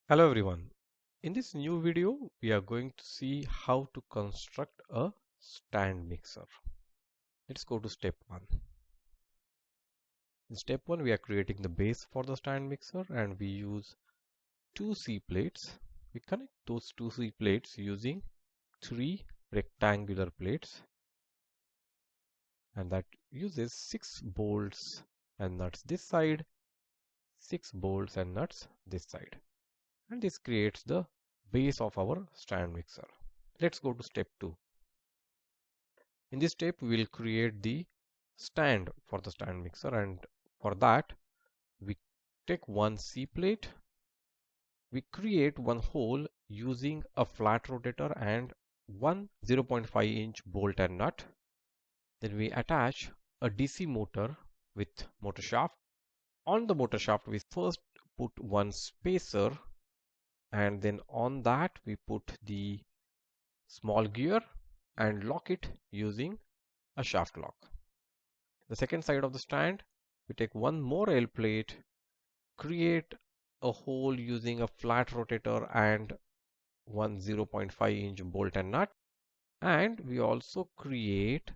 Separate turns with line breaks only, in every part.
Hello everyone. In this new video, we are going to see how to construct a stand mixer. Let's go to step 1. In step 1, we are creating the base for the stand mixer and we use two C plates. We connect those two C plates using three rectangular plates and that uses 6 bolts and nuts this side, 6 bolts and nuts this side. And this creates the base of our stand mixer. Let's go to step 2. In this step, we will create the stand for the stand mixer, and for that, we take one C plate, we create one hole using a flat rotator and one 0.5 inch bolt and nut. Then we attach a DC motor with motor shaft. On the motor shaft, we first put one spacer, and then on that we put the small gear and lock it using a shaft lock. The second side of the stand, we take one more L plate, create a hole using a flat rotator and one 0.5 inch bolt and nut, and we also create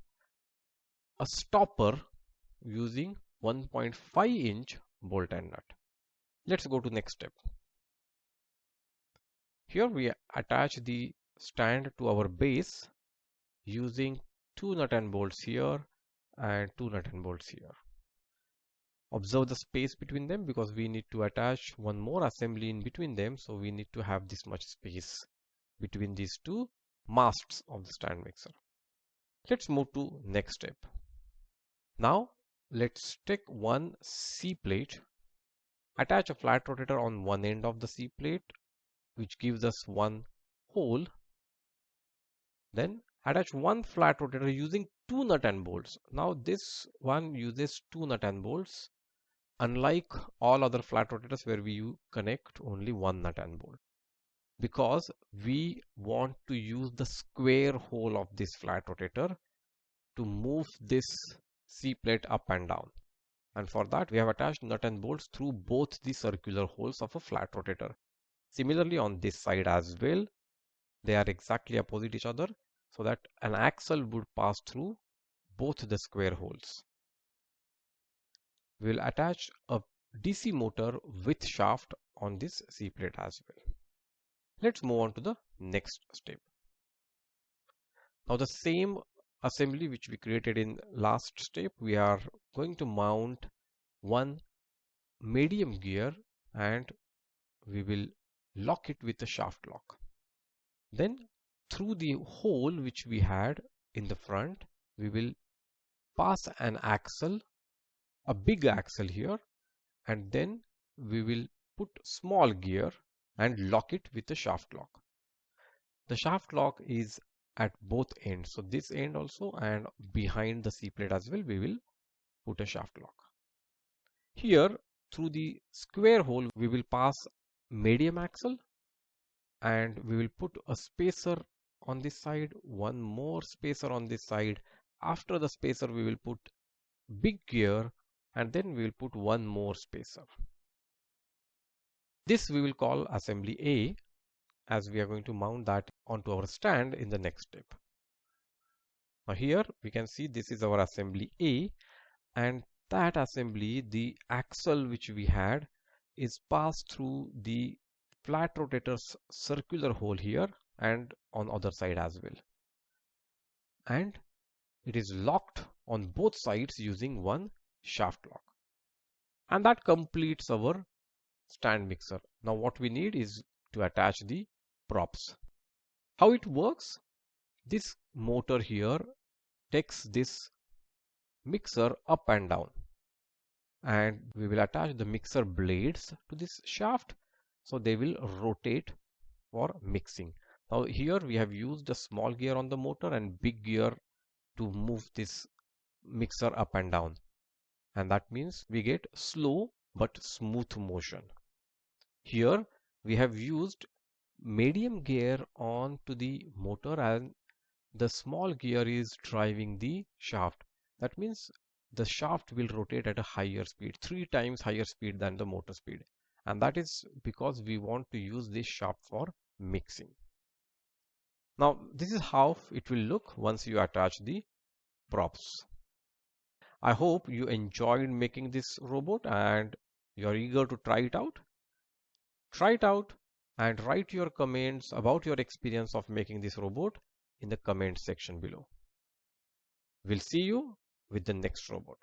a stopper using 1.5 inch bolt and nut. Let's go to next step. Here we attach the stand to our base using two nut and bolts here and two nut and bolts here. Observe the space between them because we need to attach one more assembly in between them, so we need to have this much space between these two masts of the stand mixer. Let's move to next step. Now let's take one C plate, attach a flat rotator on one end of the C plate, which gives us one hole. Then attach one flat rotator using two nut and bolts. Now this one uses two nut and bolts, unlike all other flat rotators where we connect only one nut and bolt, because we want to use the square hole of this flat rotator to move this C plate up and down. And for that we have attached nut and bolts through both the circular holes of a flat rotator. Similarly on this side as well, they are exactly opposite each other so that an axle would pass through both the square holes. We will attach a DC motor with shaft on this C plate as well. Let's move on to the next step. Now the same assembly which we created in last step, we are going to mount one medium gear and we will lock it with a shaft lock. Then through the hole which we had in the front, we will pass an axle, a big axle here, and then we will put small gear and lock it with a shaft lock. The shaft lock is at both ends, so this end also and behind the C plate as well, we will put a shaft lock. Here through the square hole we will pass medium axle and we will put a spacer on this side, one more spacer on this side. After the spacer we will put big gear and then we will put one more spacer. This we will call assembly A, as we are going to mount that onto our stand in the next step. Now here we can see this is our assembly A, and that assembly, the axle which we had, is passed through the flat rotator's circular hole here and on other side as well, and it is locked on both sides using one shaft lock, and that completes our stand mixer. Now what we need is to attach the props. How it works? This motor here takes this mixer up and down, and we will attach the mixer blades to this shaft so they will rotate for mixing. Now here we have used a small gear on the motor and big gear to move this mixer up and down, and that means we get slow but smooth motion. Here we have used medium gear on to the motor and the small gear is driving the shaft. That means the shaft will rotate at a higher speed, 3 times higher speed than the motor speed, and that is because we want to use this shaft for mixing. Now this is how it will look once you attach the props. I hope you enjoyed making this robot and you are eager to try it out. Try it out and write your comments about your experience of making this robot in the comment section below. We'll see you with the next robot.